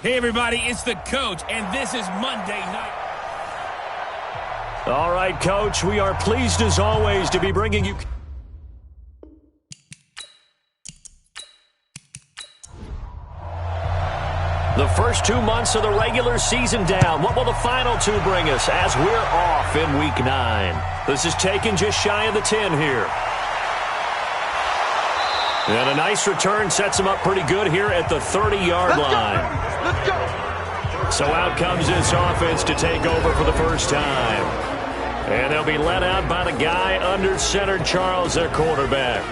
Hey, everybody, it's the coach, and this is Monday Night. All right, Coach, we are pleased as always to be bringing you... The first 2 months of the regular season down. What will the final two bring us as we're off in Week 9? This is taken just shy of the 10 here. And a nice return sets him up pretty good here at the 30-yard line. Let's go. So out comes this offense to take over for the first time. And they'll be led out by the guy under center, Charles, their quarterback.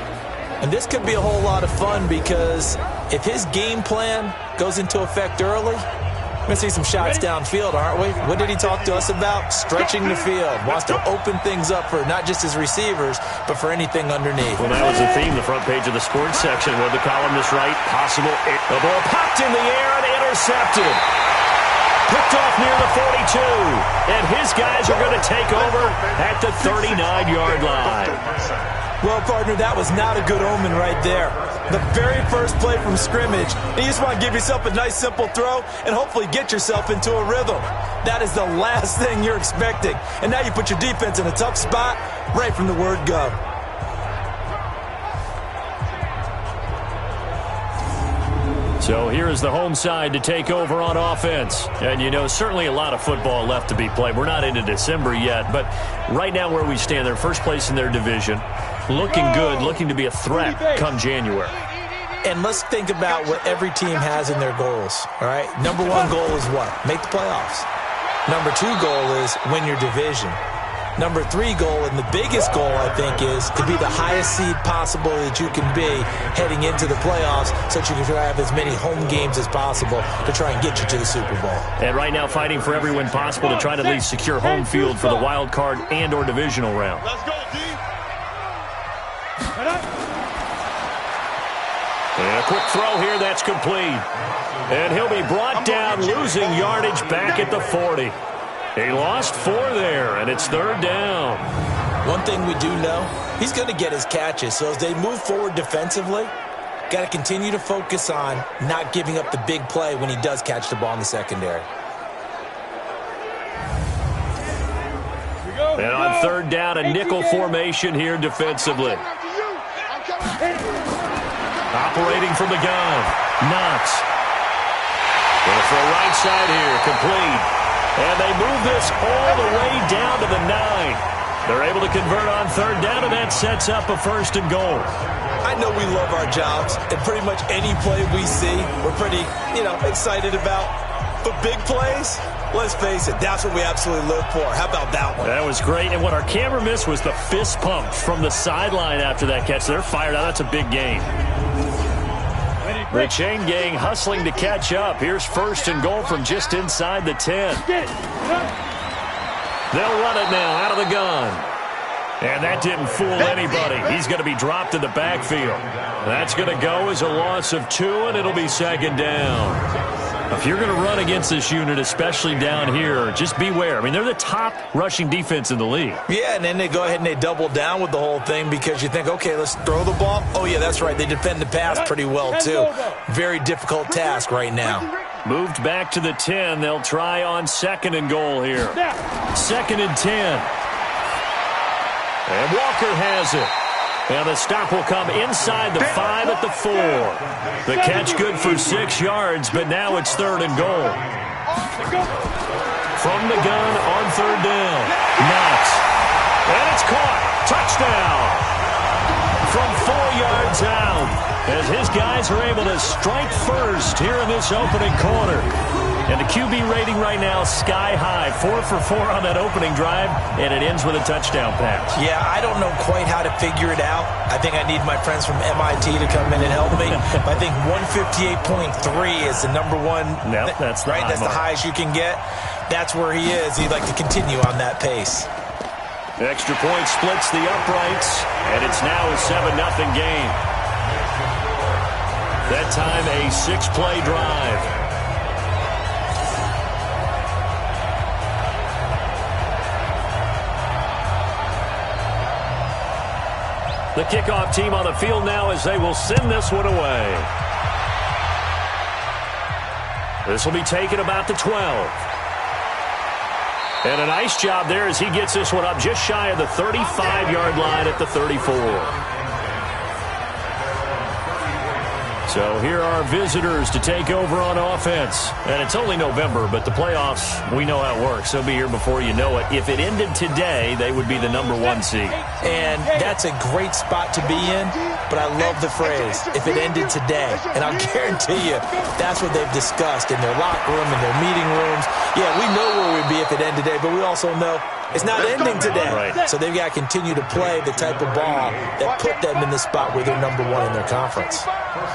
And this could be a whole lot of fun because if his game plan goes into effect early, we're going to see some shots downfield, aren't we? What did he talk to us about? Stretching the field. Wants to open things up for not just his receivers, but for anything underneath. Well, that was the theme, the front page of the sports section, where the columnist write, possible. The ball popped in the air and intercepted. Picked off near the 42. And his guys are going to take over at the 39-yard line. Well, partner, that was not a good omen right there. The very first play from scrimmage, and you just want to give yourself a nice, simple throw and hopefully get yourself into a rhythm. That is the last thing you're expecting. And now you put your defense in a tough spot right from the word go. So here is the home side to take over on offense. And, you know, certainly a lot of football left to be played. We're not into December yet, but right now where we stand, they're first place in their division. Looking good, looking to be a threat come January. And let's think about what every team has in their goals, all right? Number one goal is what? Make the playoffs. Number two goal is win your division. Number three goal, and the biggest goal, I think, is to be the highest seed possible that you can be heading into the playoffs so that you can try to have as many home games as possible to try and get you to the Super Bowl. And right now fighting for every win possible to try to at least secure home field for the wild card and or divisional round. Let's go, D. And a quick throw here, that's complete. And he'll be brought down, losing yardage back at the 40. He lost 4 there, and it's third down. One thing we do know, he's going to get his catches. So as they move forward defensively, got to continue to focus on not giving up the big play when he does catch the ball in the secondary. And on third down, a nickel formation here defensively. Operating from the gun. Knox. Going for a right side here, complete. And they move this all the way down to the 9. They're able to convert on third down, and that sets up a first and goal. I know we love our jobs, and pretty much any play we see, we're pretty, excited about. But big plays, let's face it, that's what we absolutely live for. How about that one? That was great, and what our camera missed was the fist pump from the sideline after that catch. They're fired out. That's a big gain. The chain gang hustling to catch up. Here's first and goal from just inside the 10. They'll run it now out of the gun. And that didn't fool anybody. He's going to be dropped in the backfield. That's going to go as a loss of 2, and it'll be second down. If you're going to run against this unit, especially down here, just beware. I mean, they're the top rushing defense in the league. Yeah, and then they go ahead and they double down with the whole thing because you think, okay, let's throw the ball. Oh, yeah, that's right. They defend the pass pretty well, too. Very difficult task right now. Moved back to the 10. They'll try on second and goal here. Second and 10. And Walker has it. And the stop will come inside the 5 at the 4. The catch good for 6 yards, but now it's third and goal. From the gun on third down. Knox. And it's caught. Touchdown. From 4 yards out. As his guys are able to strike first here in this opening quarter. And the QB rating right now sky high. 4 for 4 on that opening drive, and it ends with a touchdown pass. Yeah, I don't know quite how to figure it out. I think I need my friends from MIT to come in and help me. I think 158.3 is the number one. Nope, that's the right. That's the highest you can get. That's where he is. He'd like to continue on that pace. Extra point splits the uprights, and it's now a 7-0 game. That time a 6-play drive. The kickoff team on the field now as they will send this one away. This will be taken about the 12. And a nice job there as he gets this one up just shy of the 35-yard line at the 34. So here are visitors to take over on offense. And it's only November, but the playoffs, we know how it works. They'll be here before you know it. If it ended today, they would be the #1 seed. And that's a great spot to be in, but I love the phrase, if it ended today. And I'll guarantee you, that's what they've discussed in their locker room, in their meeting rooms. Yeah, we know where we'd be if it ended today, but we also know it's not ending today. Right. So they've got to continue to play the type of ball that put them in the spot where they're #1 in their conference.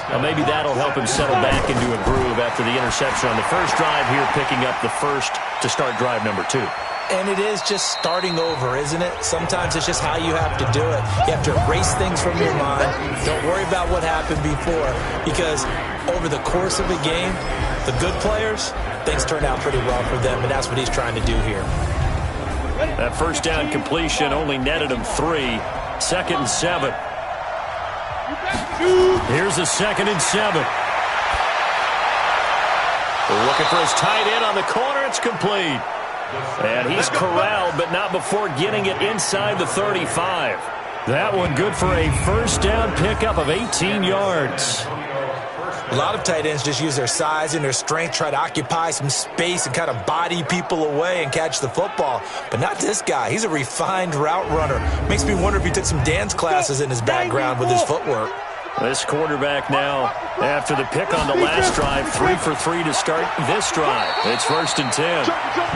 Now maybe that'll help him settle back into a groove after the interception on the first drive here, picking up the first to start drive number 2. And it is just starting over, isn't it? Sometimes it's just how you have to do it. You have to erase things from your mind. Don't worry about what happened before, because over the course of a game, the good players, things turn out pretty well for them, and that's what he's trying to do here. That first down completion only netted him 3. 2nd and 7. Here's a 2nd and 7. They're looking for his tight end on the corner. It's complete. And he's corralled, but not before getting it inside the 35. That one good for a first down pickup of 18 yards. A lot of tight ends just use their size and their strength, try to occupy some space and kind of body people away and catch the football. But not this guy. He's a refined route runner. Makes me wonder if he took some dance classes in his background with his footwork. This quarterback now, after the pick on the last drive, 3 for 3 to start this drive. It's 1st and 10.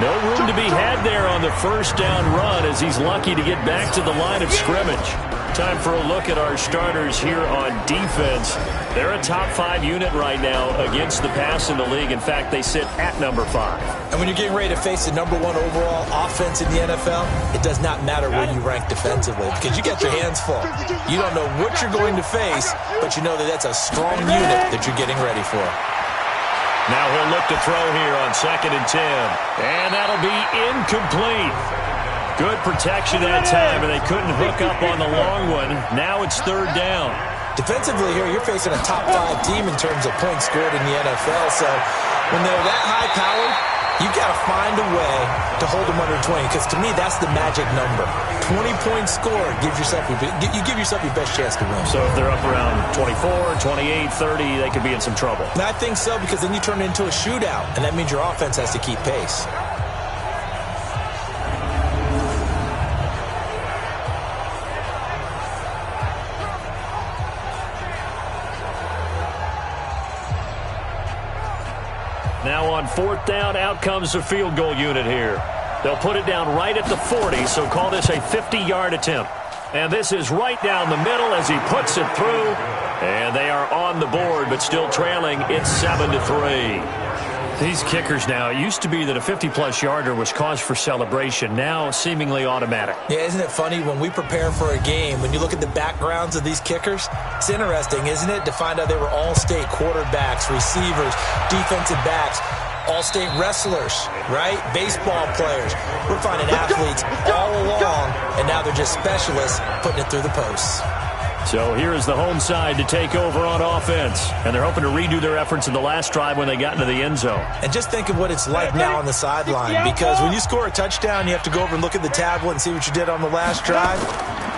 No room to be had there on the first down run as he's lucky to get back to the line of scrimmage. Time for a look at our starters here on defense. They're a top 5 unit right now against the pass in the league. In fact, they sit at #5. And when you're getting ready to face the #1 overall offense in the NFL, it does not matter where you rank defensively because you got your hands full. You don't know what you're going to face, but you know that that's a strong unit that you're getting ready for. Now he'll look to throw here on 2nd and 10. And that'll be incomplete. Good protection that time, and they couldn't hook up on the long one. Now it's 3rd down. Defensively here, you're facing a top 5 team in terms of points scored in the NFL. So when they're that high-powered, you got to find a way to hold them under 20. Because to me, that's the magic number. 20 points scored gives yourself you give yourself your best chance to win. So if they're up around 24, 28, 30, they could be in some trouble. And I think so, because then you turn it into a shootout, and that means your offense has to keep pace. Now on 4th down, out comes the field goal unit here. They'll put it down right at the 40, so call this a 50-yard attempt. And this is right down the middle as he puts it through. And they are on the board, but still trailing. It's 7-3. These kickers now, it used to be that a 50-plus yarder was cause for celebration. Now seemingly automatic. Yeah, isn't it funny when we prepare for a game, when you look at the backgrounds of these kickers, it's interesting, isn't it, to find out they were all-state quarterbacks, receivers, defensive backs, all-state wrestlers, right? Baseball players. We're finding athletes all along, and now they're just specialists putting it through the posts. So here is the home side to take over on offense. And they're hoping to redo their efforts in the last drive when they got into the end zone. And just think of what it's like now on the sideline. Because when you score a touchdown, you have to go over and look at the tablet and see what you did on the last drive.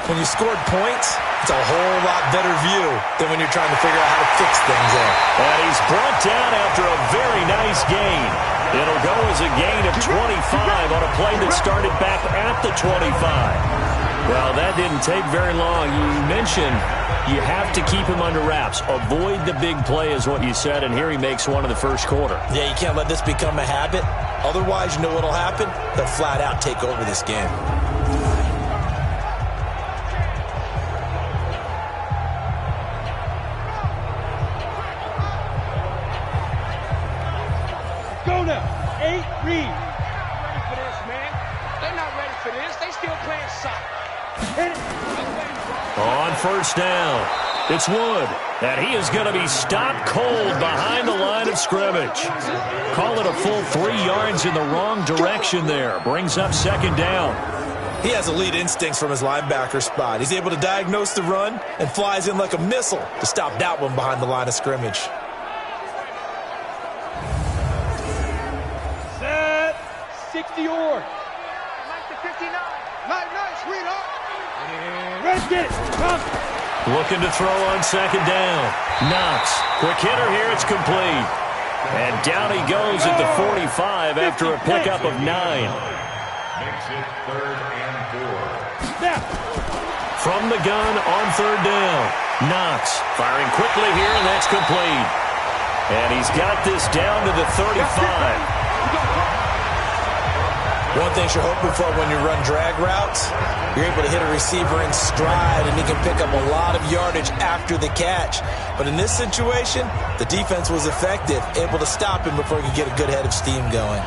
When you scored points, it's a whole lot better view than when you're trying to figure out how to fix things there. And he's brought down after a very nice gain. It'll go as a gain of 25 on a play that started back at the 25. Well, that didn't take very long. You mentioned you have to keep him under wraps. Avoid the big play is what you said, and here he makes one in the first quarter. Yeah, you can't let this become a habit. Otherwise, you know what'll happen? They'll flat out take over this game. Go now. 8 read. Ready for this, man. They're not ready for this. They still playing soccer. On first down, it's Wood, and he is going to be stopped cold behind the line of scrimmage. Call it a full 3 yards in the wrong direction there. Brings up 2nd down. He has elite instincts from his linebacker spot. He's able to diagnose the run and flies in like a missile to stop that one behind the line of scrimmage. 60 or. Nice, sweetheart. Red, get it. Come. Looking to throw on second down. Knox. Quick hitter here. It's complete. And down he goes at the 45 after a pickup of 9. Makes it 3rd and 4. From the gun on 3rd down. Knox firing quickly here, and that's complete. And he's got this down to the 35. One thing you're hoping for when you run drag routes, you're able to hit a receiver in stride, and he can pick up a lot of yardage after the catch. But in this situation, the defense was effective, able to stop him before he could get a good head of steam going.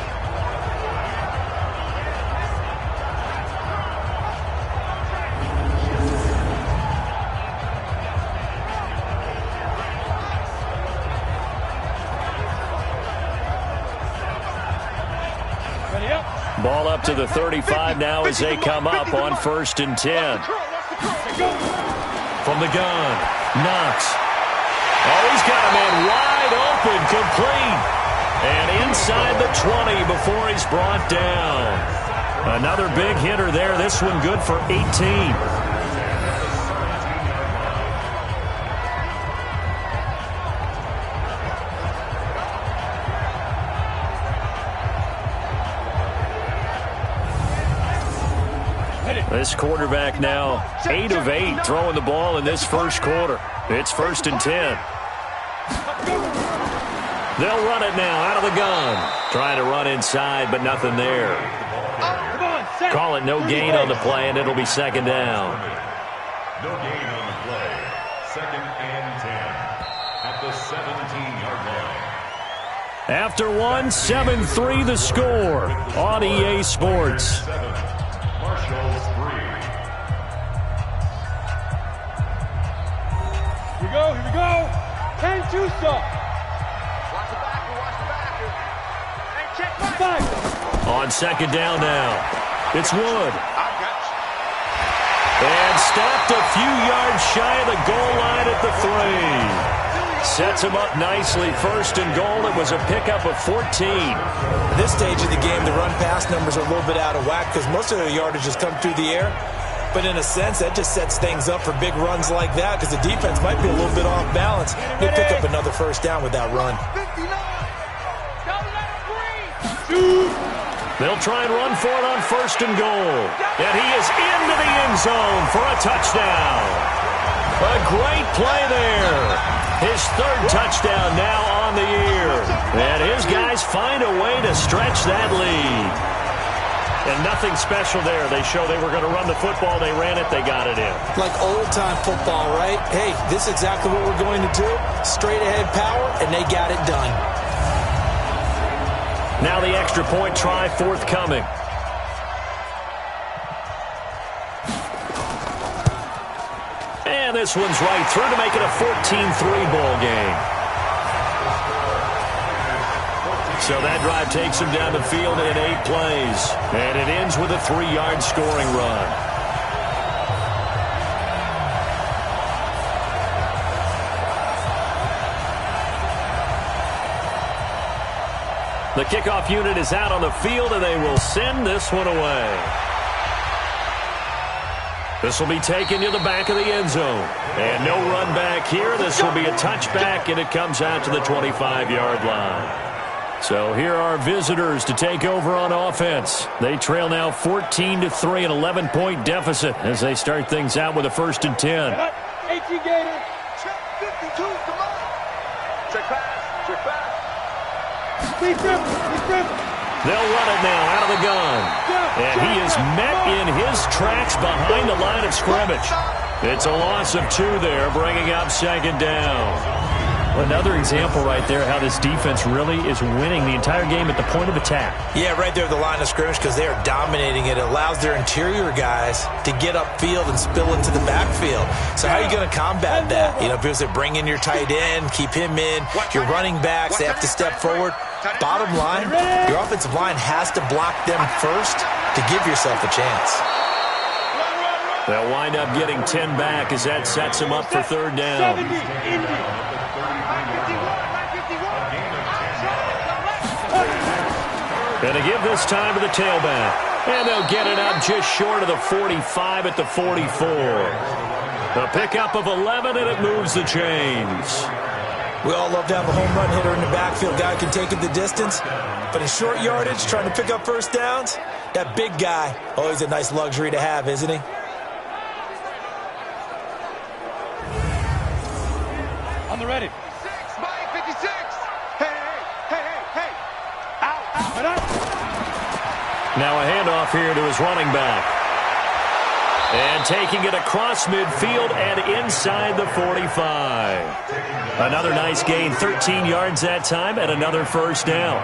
Ball up to the 35 now as they come up on 1st and 10. From the gun, Knox. Oh, he's got a man wide open, complete. And inside the 20 before he's brought down. Another big hitter there. This one good for 18. This quarterback now 8 of 8 throwing the ball in this first quarter. It's 1st and 10. They'll run it now out of the gun. Trying to run inside, but nothing there. Call it no gain on the play, and it'll be 2nd down. No gain on the play. 2nd and 10 at the 17-yard line. After one, 7-3 the score on EA Sports. Marshall's 3. Here we go. 10-2 stop. Watch the backer. Hey, check back. On 2nd down now, it's Wood. And stopped a few yards shy of the goal line at the 3. Sets him up nicely. 1st and goal. It was a pickup of 14. At this stage of the game, the run-pass numbers are a little bit out of whack because most of their yardage has come through the air. But in a sense, that just sets things up for big runs like that because the defense might be a little bit off balance. They pick up another 1st down with that run. They'll try and run for it on 1st and goal. And he is into the end zone for a touchdown. A great play there. His 3rd touchdown now on the year. And his guys find a way to stretch that lead. And nothing special there. They show they were going to run the football. They ran it. They got it in. Like old-time football, right? Hey, this is exactly what we're going to do. Straight-ahead power, and they got it done. Now the extra point try forthcoming. And this one's right through to make it a 14-3 ball game. So that drive takes him down the field in 8 plays. And it ends with a 3-yard scoring run. The kickoff unit is out on the field, and they will send this one away. This will be taken to the back of the end zone. And no run back here. This will be a touchback, and it comes out to the 25-yard line. So here are visitors to take over on offense. They trail now 14-3, an 11-point deficit as they start things out with a 1st and 10. 18 Gator. Check 52, come on. Check pass. Deep grip. They'll run it now out of the gun. And he is met in his tracks behind the line of scrimmage. It's a loss of 2 there, bringing up 2nd down. Another example right there how this defense really is winning the entire game at the point of attack. Yeah, right there at the line of scrimmage because they are dominating it. It allows their interior guys to get upfield and spill into the backfield. So how are you going to combat that? You know, because they bring in your tight end, keep him in. Your running backs, they have to step forward. Bottom line, your offensive line has to block them first to give yourself a chance. They'll wind up getting 10 back as that sets them up for 3rd down. And to give this time to the tailback. And they'll get it out just short of the 45 at the 44. A pickup of 11, and it moves the chains. We all love to have a home run hitter in the backfield. Guy can take it the distance. But in short yardage, trying to pick up first downs, that big guy, always a nice luxury to have, isn't he? On the ready. 56, Mike, 56. Hey. Out. Now a handoff here to his running back. And taking it across midfield and inside the 45. Another nice gain, 13 yards that time, and another first down.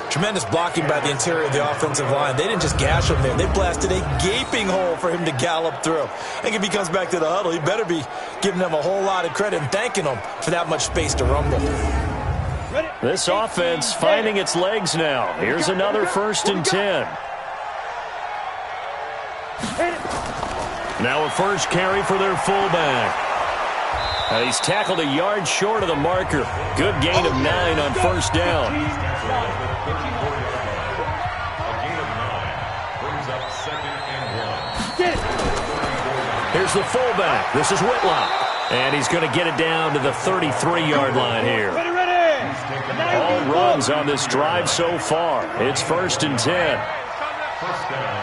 Tremendous blocking by the interior of the offensive line. They didn't just gash him there. They blasted a gaping hole for him to gallop through. I think if he comes back to the huddle, he better be giving them a whole lot of credit and thanking them for that much space to rumble. This offense finding its legs now. Here's another 1st and 10. Now a first carry for their fullback. And he's tackled a yard short of the marker. Good gain of 9 on first down. A gain of 9 brings up 2nd and 1. Here's the fullback. This is Whitlock. And he's going to get it down to the 33-yard line here. All runs on this drive so far. It's 1st and 10. First down,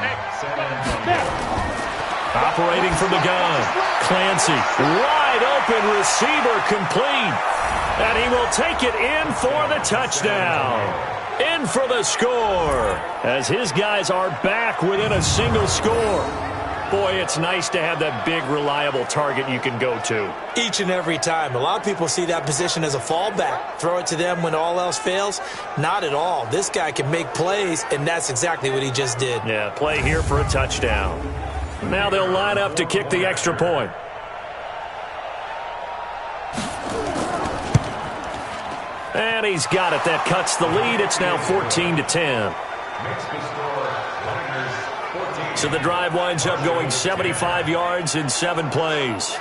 Operating from the gun. Clancy, wide open receiver complete. And he will take it in for the touchdown. In for the score. As his guys are back within a single score. Boy, it's nice to have that big, reliable target you can go to. Each and every time. A lot of people see that position as a fallback. Throw it to them when all else fails. Not at all. This guy can make plays, and that's exactly what he just did. Yeah, play here for a touchdown. Now they'll line up to kick the extra point. And he's got it. That cuts the lead. It's now 14-10. So the drive winds up going 75 yards in 7 plays.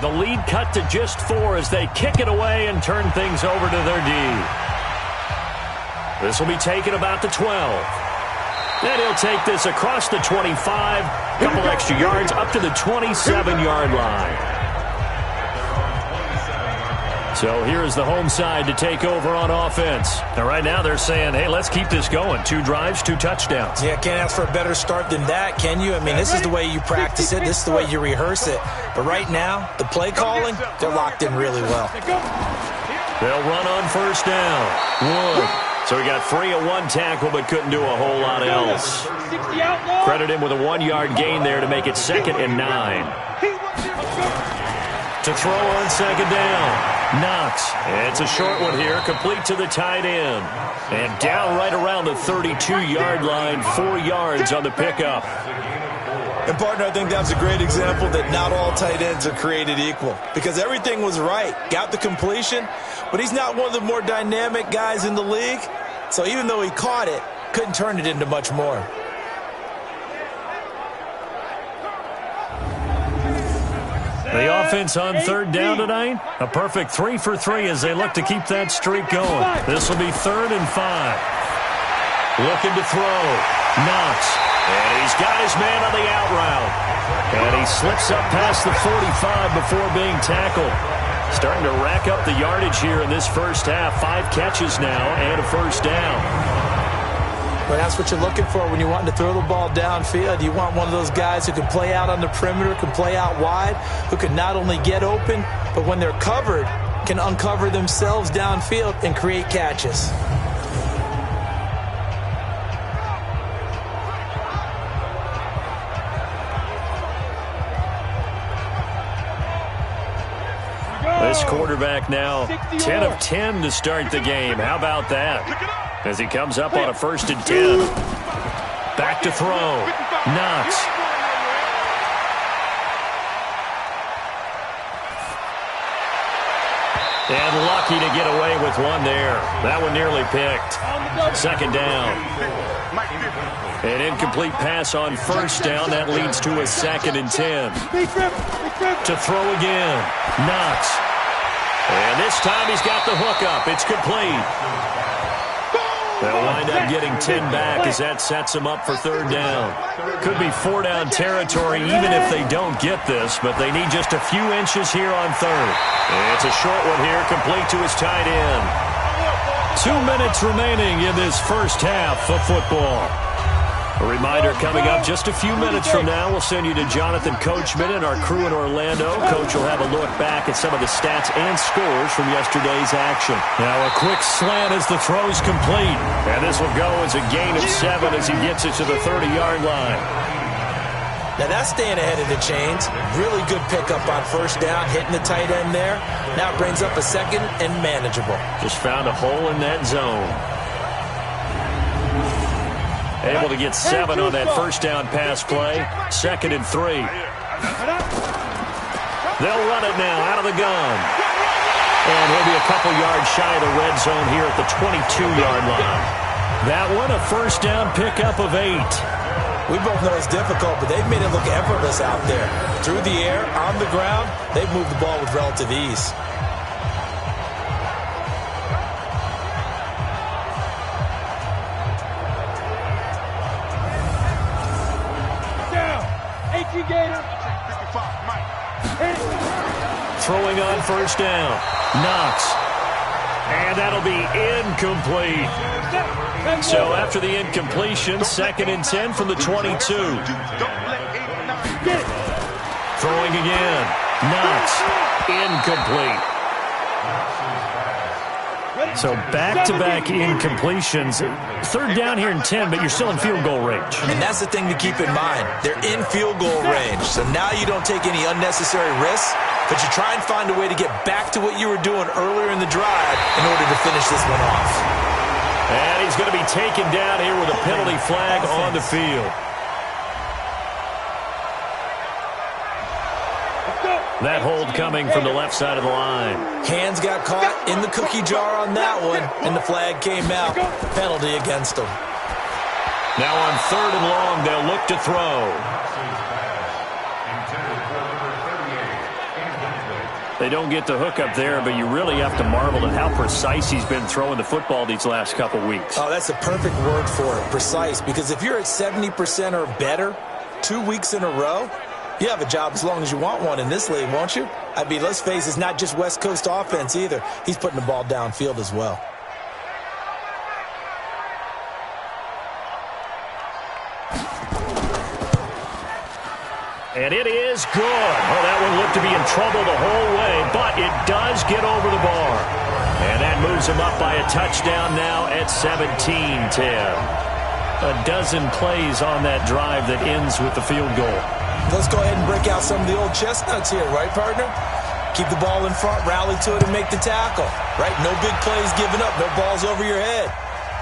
The lead cut to just 4 as they kick it away and turn things over to their D. This will be taken about the 12. And he'll take this across the 25, couple extra yards up to the 27-yard line. So here is the home side to take over on offense. Now right now they're saying, hey, let's keep this going. 2 drives, 2 touchdowns. Yeah, can't ask for a better start than that, can you? I mean, this is the way you practice it. This is the way you rehearse it. But right now, the play calling, they're locked in really well. They'll run on first down. Wood. So he got free of 1 tackle but couldn't do a whole lot else. Credit him with a 1-yard gain there to make it 2nd and 9. To throw on 2nd down. Knox. It's a short one here, complete to the tight end. And down right around the 32-yard line, 4 yards on the pickup. And, partner, I think that's a great example that not all tight ends are created equal. Because everything was right. Got the completion, but he's not one of the more dynamic guys in the league. So even though he caught it, couldn't turn it into much more. The offense on 3rd down tonight, a perfect 3 for 3 as they look to keep that streak going. This will be 3rd and 5. Looking to throw. Knox. And he's got his man on the out route. And he slips up past the 45 before being tackled. Starting to rack up the yardage here in this first half. 5 catches now and a first down. Well, that's what you're looking for when you're wanting to throw the ball downfield. You want one of those guys who can play out on the perimeter, can play out wide, who can not only get open, but when they're covered, can uncover themselves downfield and create catches. This quarterback now 10 of 10 to start the game. How about that? As he comes up on a 1st and 10. Back to throw. Knox. And lucky to get away with one there. That one nearly picked. Second down. An incomplete pass on first down. That leads to a 2nd and 10. To throw again. Knox. And this time he's got the hook up. It's complete. They'll wind up getting 10 back as that sets them up for 3rd down. Could be 4-down territory even if they don't get this, but they need just a few inches here on 3rd. It's a short one here, complete to his tight end. 2 minutes remaining in this first half of football. A reminder coming up just a few minutes from now. We'll send you to Jonathan Coachman and our crew in Orlando. Coach will have a look back at some of the stats and scores from yesterday's action. Now a quick slant as the throw's complete. And this will go as a gain of 7 as he gets it to the 30-yard line. Now that's staying ahead of the chains. Really good pickup on first down, hitting the tight end there. Now it brings up a 2nd and manageable. Just found a hole in that zone. Able to get 7 on that first down pass play. 2nd and 3. They'll run it now out of the gun. And he'll be a couple yards shy of the red zone here at the 22-yard line. That one, a first down pickup of 8. We both know it's difficult, but they've made it look effortless out there. Through the air, on the ground, they've moved the ball with relative ease. Throwing on first down. Knox. And that'll be incomplete. So after the incompletion, 2nd and 10 from the 22. Throwing again. Knox. Incomplete. So back-to-back incompletions. 3rd down here and 10, but you're still in field goal range. And that's the thing to keep in mind. They're in field goal range. So now you don't take any unnecessary risks, but you try and find a way to get back to what you were doing earlier in the drive in order to finish this one off. And he's going to be taken down here with a penalty flag on the field. That hold coming from the left side of the line. Hands got caught in the cookie jar on that one, and the flag came out. Penalty against them. Now on 3rd and long, they'll look to throw. They don't get the hook up there, but you really have to marvel at how precise he's been throwing the football these last couple weeks. Oh, that's a perfect word for it, precise, because if you're at 70% or better 2 weeks in a row, you have a job as long as you want one in this league, won't you? I mean, let's face it, it's not just West Coast offense either. He's putting the ball downfield as well. And it is good. Oh, that one looked to be in trouble the whole way, but it does get over the bar. And that moves him up by a touchdown now at 17-10. A dozen plays on that drive that ends with the field goal. Let's go ahead and break out some of the old chestnuts here, right, partner? Keep the ball in front, rally to it, and make the tackle, right? No big plays given up, no balls over your head.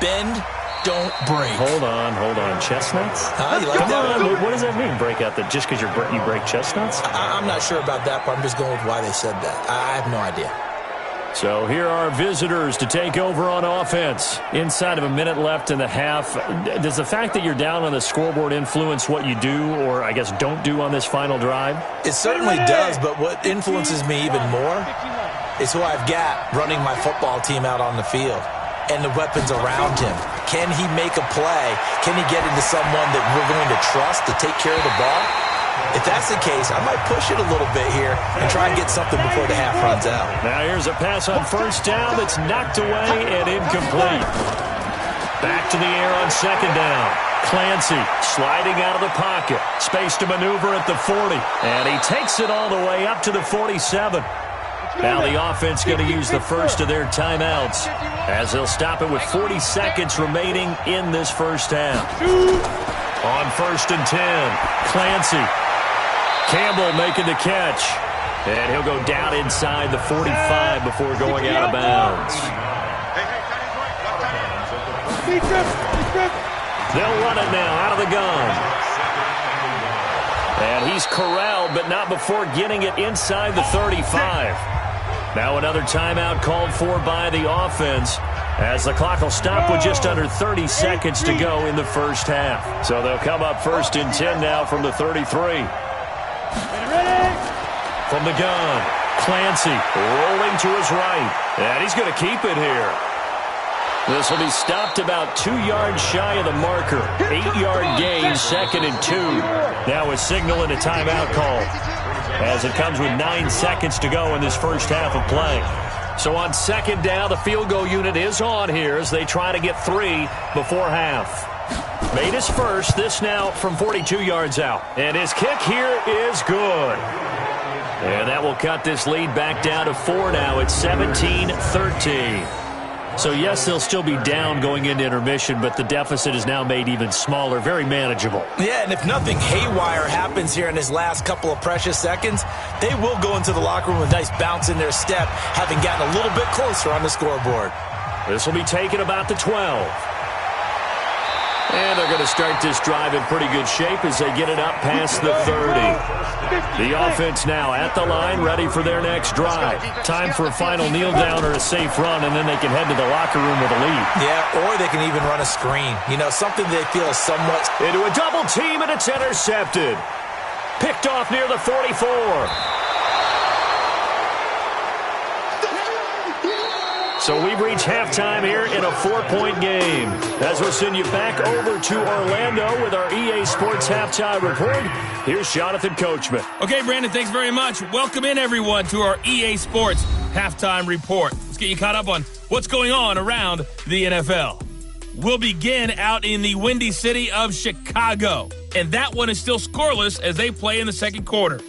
Bend, don't break. Hold on. Chestnuts? You like Come that? on, what does that mean, break out? That just because you break chestnuts? I'm not sure about that, but I'm just going with why they said that. I have no idea. So here are visitors to take over on offense. Inside of a minute left in the half. Does the fact that you're down on the scoreboard influence what you do or, I guess, don't do on this final drive? It certainly does, but what influences me even more is who I've got running my football team out on the field and the weapons around him. Can he make a play? Can he get into someone that we're going to trust to take care of the ball? If that's the case, I might push it a little bit here and try and get something before the half runs out. Now here's a pass on first down that's knocked away and incomplete. Back to the air on 2nd down. Clancy sliding out of the pocket. Space to maneuver at the 40. And he takes it all the way up to the 47. Now the offense going to use the first of their timeouts as they'll stop it with 40 seconds remaining in this first half. On 1st and 10, Clancy. Campbell making the catch. And he'll go down inside the 45 before going out of bounds. They'll run it now out of the gun. And he's corralled, but not before getting it inside the 35. Now another timeout called for by the offense, as the clock will stop with just under 30 seconds to go in the first half. So they'll come up 1st and 10 now from the 33. From the gun, Clancy rolling to his right. And he's going to keep it here. This will be stopped about 2 yards shy of the marker. 8-yard gain, 2nd and 2. Now a signal and a timeout call, as it comes with 9 seconds to go in this first half of play. So on 2nd down, the field goal unit is on here as they try to get 3 before half. Made his first, this now from 42 yards out. And his kick here is good. And that will cut this lead back down to 4 now. It's 17-13. So, yes, they'll still be down going into intermission, but the deficit is now made even smaller, very manageable. Yeah, and if nothing haywire happens here in his last couple of precious seconds, they will go into the locker room with a nice bounce in their step, having gotten a little bit closer on the scoreboard. This will be taken about the 12. And they're going to start this drive in pretty good shape as they get it up past the 30. The offense now at the line, ready for their next drive. Time for a final kneel down or a safe run, and then they can head to the locker room with a lead. Yeah, or they can even run a screen. You know, something they feel is somewhat... Into a double team, and it's intercepted. Picked off near the 44. So we've reached halftime here in a 4-point game. As we'll send you back over to Orlando with our EA Sports Halftime Report, here's Jonathan Coachman. Okay, Brandon, thanks very much. Welcome in, everyone, to our EA Sports Halftime Report. Let's get you caught up on what's going on around the NFL. We'll begin out in the Windy City of Chicago. And that one is still scoreless as they play in the second quarter.